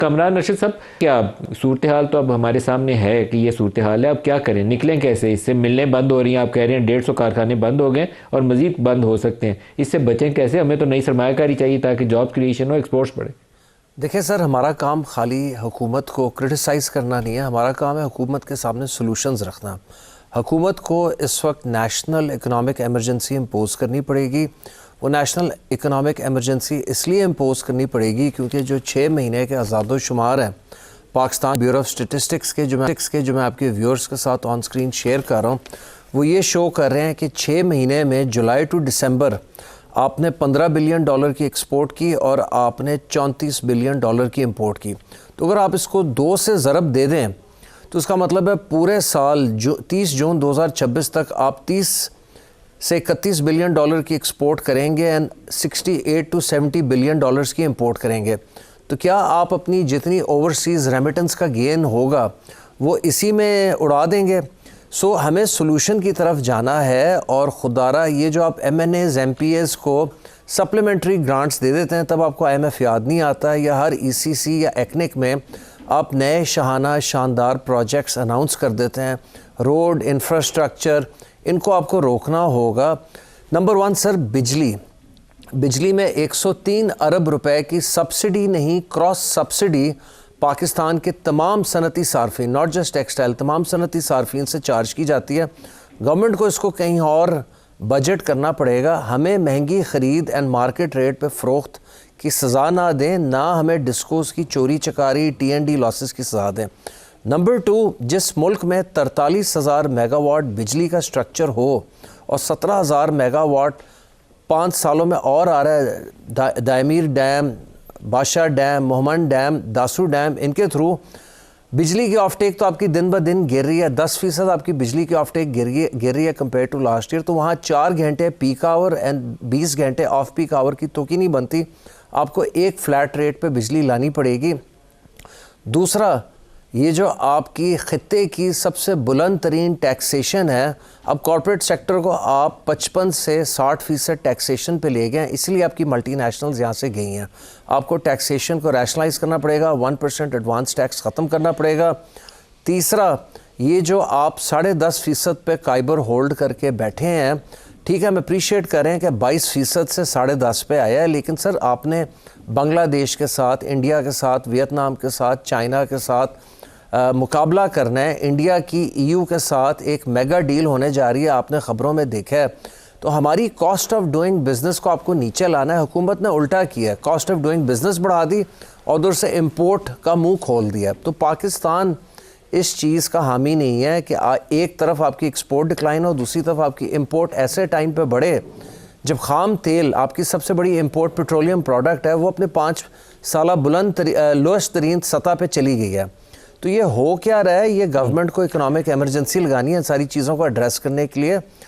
کامران رشید صاحب، کیا صورتحال تو اب ہمارے سامنے ہے کہ یہ صورتحال ہے، اب کیا کریں؟ نکلیں کیسے اس سے؟ ملنے بند ہو رہی ہیں، آپ کہہ رہے ہیں 150 کارخانے بند ہو گئے اور مزید بند ہو سکتے ہیں، اس سے بچیں کیسے؟ ہمیں تو نئی سرمایہ کاری چاہیے تاکہ جاب کریشن ہو، ایکسپورٹس بڑھے۔ دیکھیں سر، ہمارا کام خالی حکومت کو کرٹیسائز کرنا نہیں ہے، ہمارا کام ہے حکومت کے سامنے سلوشنز رکھنا۔ حکومت کو اس وقت نیشنل اکنامک ایمرجنسی امپوز کرنی پڑے گی۔ وہ نیشنل اکنامک ایمرجنسی اس لیے امپوز کرنی پڑے گی کیونکہ جو 6 مہینے کے اعداد و شمار ہیں پاکستان بیورو آف اسٹیٹسٹکس کے جو میں آپ کے ویورز کے ساتھ آن سکرین شیئر کر رہا ہوں، وہ یہ شو کر رہے ہیں کہ 6 مہینے میں جولائی ٹو دسمبر آپ نے $15 بلین کی ایکسپورٹ کی اور آپ نے $34 بلین کی امپورٹ کی۔ تو اگر آپ اس کو 2 سے ضرب دے دیں تو اس کا مطلب ہے پورے سال 30 جون 2026 تک آپ 30 سے $31 بلین کی ایکسپورٹ کریں گے اینڈ 68 to 70 بلین کی امپورٹ کریں گے۔ تو کیا آپ اپنی جتنی اوورسیز ریمیٹنس کا گین ہوگا وہ اسی میں اڑا دیں گے؟ سو ہمیں سولوشن کی طرف جانا ہے، اور خدارہ یہ جو آپ M N As M P As کو سپلیمنٹری گرانٹس دے دیتے ہیں تب آپ کو آئی ایم ایف یاد نہیں آتا، یا ہر ای سی سی یا ایکنک میں آپ نئے شاہانہ شاندار پروجیکٹس اناؤنس کر دیتے ہیں، روڈ انفراسٹرکچر، ان کو آپ کو روکنا ہوگا۔ نمبر 1 سر، بجلی میں 103 ارب روپے کی سبسڈی نہیں، کراس سبسڈی پاکستان کے تمام صنعتی صارفین، ناٹ جسٹ ٹیکسٹائل، تمام صنعتی صارفین سے چارج کی جاتی ہے۔ گورنمنٹ کو اس کو کہیں اور بجٹ کرنا پڑے گا۔ ہمیں مہنگی خرید اینڈ مارکیٹ ریٹ پہ فروخت کی سزا نہ دیں، نہ ہمیں ڈسکوز کی چوری چکاری ٹی این ڈی لاسز کی سزا دیں۔ نمبر 2، جس ملک میں 43,000 میگا واٹ بجلی کا سٹرکچر ہو اور 17,000 میگا واٹ 5 سالوں میں اور آ رہا ہے، دائمیر ڈیم، بادشاہ ڈیم، محمد ڈیم، داسو ڈیم، ان کے تھرو بجلی کی آف ٹیک تو آپ کی دن بہ دن گر رہی ہے، 10% آپ کی بجلی کی آف ٹیک گر رہی ہے کمپیئر ٹو لاسٹ ایئر۔ تو وہاں 4 گھنٹے پیک آور اینڈ 20 گھنٹے آف پیک آور کی توقع نہیں بنتی، آپ کو ایک فلیٹ ریٹ پہ بجلی لانی پڑے گی۔ دوسرا، یہ جو آپ کی خطے کی سب سے بلند ترین ٹیکسیشن ہے، اب کارپوریٹ سیکٹر کو آپ 55 سے 60% ٹیکسیشن پہ لے گئے ہیں، اس لیے آپ کی ملٹی نیشنلز یہاں سے گئی ہیں۔ آپ کو ٹیکسیشن کو ریشنلائز کرنا پڑے گا، 1% ایڈوانس ٹیکس ختم کرنا پڑے گا۔ تیسرا، یہ جو آپ 10.5% پہ قائبر ہولڈ کر کے بیٹھے ہیں، ٹھیک ہے، ہم اپریشیٹ کر رہے ہیں کہ 22% سے 10.5 پہ آیا ہے، لیکن سر آپ نے بنگلہ دیش کے ساتھ، انڈیا کے ساتھ، ویتنام کے ساتھ، چائنا کے ساتھ مقابلہ کرنا ہے۔ انڈیا کی ای یو کے ساتھ ایک میگا ڈیل ہونے جا رہی ہے، آپ نے خبروں میں دیکھا ہے۔ تو ہماری کاسٹ آف ڈوئنگ بزنس کو آپ کو نیچے لانا ہے۔ حکومت نے الٹا کیا ہے، کاسٹ آف ڈوئنگ بزنس بڑھا دی اور ادھر سے امپورٹ کا منہ کھول دیا۔ تو پاکستان اس چیز کا حامی نہیں ہے کہ ایک طرف آپ کی ایکسپورٹ ڈکلائن ہو، دوسری طرف آپ کی امپورٹ ایسے ٹائم پہ بڑھے جب خام تیل، آپ کی سب سے بڑی امپورٹ پیٹرولیم پروڈکٹ ہے، وہ اپنے 5 سالہ لوسٹ ترین سطح پہ چلی گئی ہے۔ تو یہ ہو کیا رہا ہے؟ یہ گورنمنٹ کو اکنامک ایمرجنسی لگانی ہے ساری چیزوں کو ایڈریس کرنے کے لیے۔